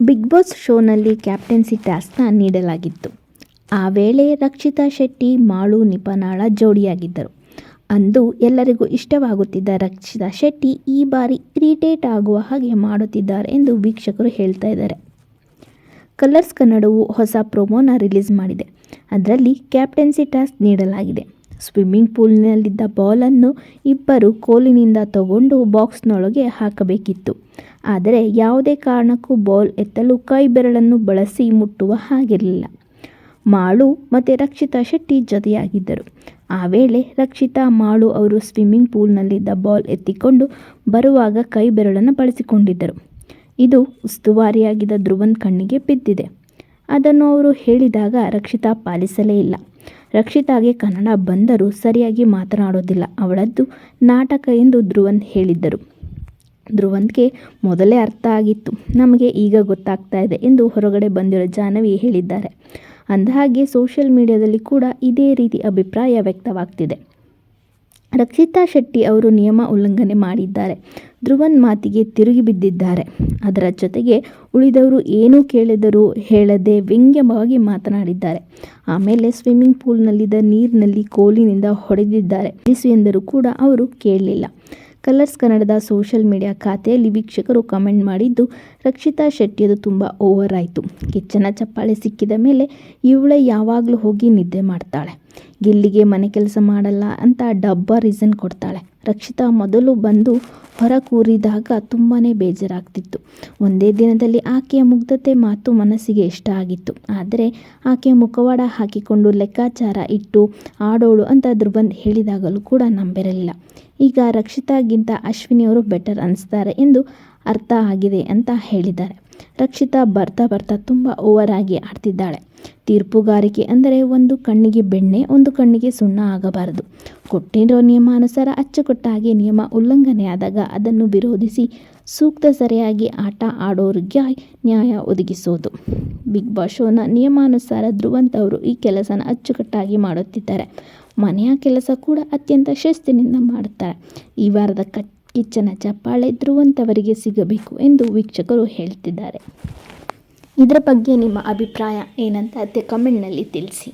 Big boss ಶೋನಲ್ಲಿ captaincy ಟಾಸ್ಕ್ನ ನೀಡಲಾಗಿತ್ತು. ಆ ವೇಳೆ ರಕ್ಷಿತಾ ಶೆಟ್ಟಿ ಮಾಳು ನಿಪನಾಳ ಜೋಡಿಯಾಗಿದ್ದರು. ಅಂದು ಎಲ್ಲರಿಗೂ ಇಷ್ಟವಾಗುತ್ತಿದ್ದ ರಕ್ಷಿತಾ ಶೆಟ್ಟಿ ಈ ಬಾರಿ ಇರಿಟೇಟ್ ಆಗುವ ಹಾಗೆ ಮಾಡುತ್ತಿದ್ದಾರೆ ಎಂದು ವೀಕ್ಷಕರು ಹೇಳ್ತಾ ಇದ್ದಾರೆ. ಕಲರ್ಸ್ ಕನ್ನಡವು ಹೊಸ ಪ್ರೊಮೋನ ರಿಲೀಸ್ ಮಾಡಿದೆ. ಅದರಲ್ಲಿ ಕ್ಯಾಪ್ಟನ್ಸಿ ಟಾಸ್ಕ್ ನೀಡಲಾಗಿದೆ. ಸ್ವಿಮ್ಮಿಂಗ್ ಪೂಲ್ನಲ್ಲಿದ್ದ ಬಾಲನ್ನು ಇಬ್ಬರು ಕೋಲಿನಿಂದ ತಗೊಂಡು ಬಾಕ್ಸ್ನೊಳಗೆ ಹಾಕಬೇಕಿತ್ತು. ಆದರೆ ಯಾವುದೇ ಕಾರಣಕ್ಕೂ ಬಾಲ್ ಎತ್ತಲು ಕೈ ಬೆರಳನ್ನು ಬಳಸಿ ಮುಟ್ಟುವ ಹಾಗಿರಲಿಲ್ಲ. ಮಾಳು ಮತ್ತು ರಕ್ಷಿತಾ ಶೆಟ್ಟಿ ಜೊತೆಯಾಗಿದ್ದರು. ಆ ವೇಳೆ ರಕ್ಷಿತಾ ಮಾಳು ಅವರು ಸ್ವಿಮ್ಮಿಂಗ್ ಪೂಲ್ನಲ್ಲಿದ್ದ ಬಾಲ್ ಎತ್ತಿಕೊಂಡು ಬರುವಾಗ ಕೈ ಬೆರಳನ್ನು ಬಳಸಿಕೊಂಡಿದ್ದರು. ಇದು ಉಸ್ತುವಾರಿಯಾಗಿದ್ದ ಧ್ರುವನ್ ಕಣ್ಣಿಗೆ ಬಿದ್ದಿದೆ. ಅದನ್ನು ಅವರು ಹೇಳಿದಾಗ ರಕ್ಷಿತಾ ಪಾಲಿಸಲೇ ಇಲ್ಲ. ರಕ್ಷಿತಾಗೆ ಕನ್ನಡ ಬಂದರೂ ಸರಿಯಾಗಿ ಮಾತನಾಡೋದಿಲ್ಲ, ಅವಳದ್ದು ನಾಟಕ ಎಂದು ಧ್ರುವನ್ ಹೇಳಿದ್ದರು. ಧ್ರುವನ್ಗೆ ಮೊದಲೇ ಅರ್ಥ ಆಗಿತ್ತು, ನಮಗೆ ಈಗ ಗೊತ್ತಾಗ್ತಾ ಇದೆ ಎಂದು ಹೊರಗಡೆ ಬಂದಿರೋ ಜಾಹ್ನವಿ ಹೇಳಿದ್ದಾರೆ. ಅಂದಹಾಗೆ ಸೋಷಿಯಲ್ ಮೀಡಿಯಾದಲ್ಲಿ ಕೂಡ ಇದೇ ರೀತಿ ಅಭಿಪ್ರಾಯ ವ್ಯಕ್ತವಾಗ್ತಿದೆ. ರಕ್ಷಿತಾ ಶೆಟ್ಟಿ ಅವರು ನಿಯಮ ಉಲ್ಲಂಘನೆ ಮಾಡಿದ್ದಾರೆ. ಧ್ರುವನ್ ಮಾತಿಗೆ ತಿರುಗಿ ಬಿದ್ದಿದ್ದಾರೆ. ಅದರ ಜೊತೆಗೆ ಉಳಿದವರು ಏನೂ ಕೇಳಿದರೂ ಹೇಳದೆ ವ್ಯಂಗ್ಯವಾಗಿ ಮಾತನಾಡಿದ್ದಾರೆ. ಆಮೇಲೆ ಸ್ವಿಮ್ಮಿಂಗ್ ಪೂಲ್ನಲ್ಲಿದ್ದ ನೀರಿನಲ್ಲಿ ಕೋಲಿನಿಂದ ಹೊಡೆದಿದ್ದಾರೆ ನಿಲ್ಲಿಸು ಎಂದರೂ ಕೂಡ ಅವರು ಕೇಳಲಿಲ್ಲ. ಕಲರ್ಸ್ ಕನ್ನಡದ ಸೋಷಿಯಲ್ ಮೀಡಿಯಾ ಖಾತೆಯಲ್ಲಿ ವೀಕ್ಷಕರು ಕಮೆಂಟ್ ಮಾಡಿದ್ದು, ರಕ್ಷಿತಾ ಶೆಟ್ಟಿಯದು ತುಂಬ ಓವರ್ ಆಯಿತು. ಕಿಚ್ಚನ ಚಪ್ಪಾಳೆ ಸಿಕ್ಕಿದ ಮೇಲೆ ಇವಳೇ ಯಾವಾಗಲೂ ಹೋಗಿ ನಿದ್ದೆ ಮಾಡ್ತಾಳೆ, ಗಿಲ್ಲಿಗೆ ಮನೆ ಕೆಲಸ ಮಾಡಲ್ಲ ಅಂತ ಡಬ್ಬ ರೀಸನ್ ಕೊಡ್ತಾಳೆ. ರಕ್ಷಿತಾ ಮೊದಲು ಬಂದು ಹೊರ ಕೂರಿದಾಗ ತುಂಬಾ ಬೇಜಾರಾಗ್ತಿತ್ತು. ಒಂದೇ ದಿನದಲ್ಲಿ ಆಕೆಯ ಮುಗ್ಧತೆ ಮಾತು ಮನಸ್ಸಿಗೆ ಇಷ್ಟ ಆಗಿತ್ತು. ಆದರೆ ಆಕೆಯ ಮುಖವಾಡ ಹಾಕಿಕೊಂಡು ಲೆಕ್ಕಾಚಾರ ಇಟ್ಟು ಆಡೋಳು ಅಂತ ಧ್ರುವನ್ ಹೇಳಿದಾಗಲೂ ಕೂಡ ನಂಬಿರಲಿಲ್ಲ. ಈಗ ರಕ್ಷಿತಾಗಿಂತ ಅಶ್ವಿನಿಯವರು ಬೆಟರ್ ಅನಿಸ್ತಾರೆ ಎಂದು ಅರ್ಥ ಆಗಿದೆ ಅಂತ ಹೇಳಿದ್ದಾರೆ. ರಕ್ಷಿತಾ ಬರ್ತಾ ಬರ್ತಾ ತುಂಬ ಓವರ್ ಆಗಿ ಆಡ್ತಿದ್ದಾಳೆ. ತೀರ್ಪುಗಾರಿಕೆ ಅಂದರೆ ಒಂದು ಕಣ್ಣಿಗೆ ಬೆಣ್ಣೆ ಒಂದು ಕಣ್ಣಿಗೆ ಸುಣ್ಣ ಆಗಬಾರದು. ಕೊಟ್ಟಿರೋ ನಿಯಮಾನುಸಾರ ಅಚ್ಚುಕಟ್ಟಾಗಿ ನಿಯಮ ಉಲ್ಲಂಘನೆಯಾದಾಗ ಅದನ್ನು ವಿರೋಧಿಸಿ ಸೂಕ್ತ ಸರಿಯಾಗಿ ಆಟ ಆಡೋರಿಗೆ ನ್ಯಾಯ ಒದಗಿಸೋದು. ಬಿಗ್ ಬಾಸ್ ಶೋನ ನಿಯಮಾನುಸಾರ ಧ್ರುವಂತ್ ಅವರು ಈ ಕೆಲಸನ ಅಚ್ಚುಕಟ್ಟಾಗಿ ಮಾಡುತ್ತಿದ್ದಾರೆ. ಮನೆಯ ಕೆಲಸ ಕೂಡ ಅತ್ಯಂತ ಶಿಸ್ತಿನಿಂದ ಮಾಡುತ್ತಾರೆ. ಈ ವಾರದ ಕಿಚ್ಚನ ಚಪ್ಪಾಳೆ ಧ್ರುವಂತ್ ಅವರಿಗೆ ಸಿಗಬೇಕು ಎಂದು ವೀಕ್ಷಕರು ಹೇಳ್ತಿದ್ದಾರೆ. ಇದರ ಬಗ್ಗೆ ನಿಮ್ಮ ಅಭಿಪ್ರಾಯ ಏನಂತ ಕಮೆಂಟ್ನಲ್ಲಿ ತಿಳಿಸಿ.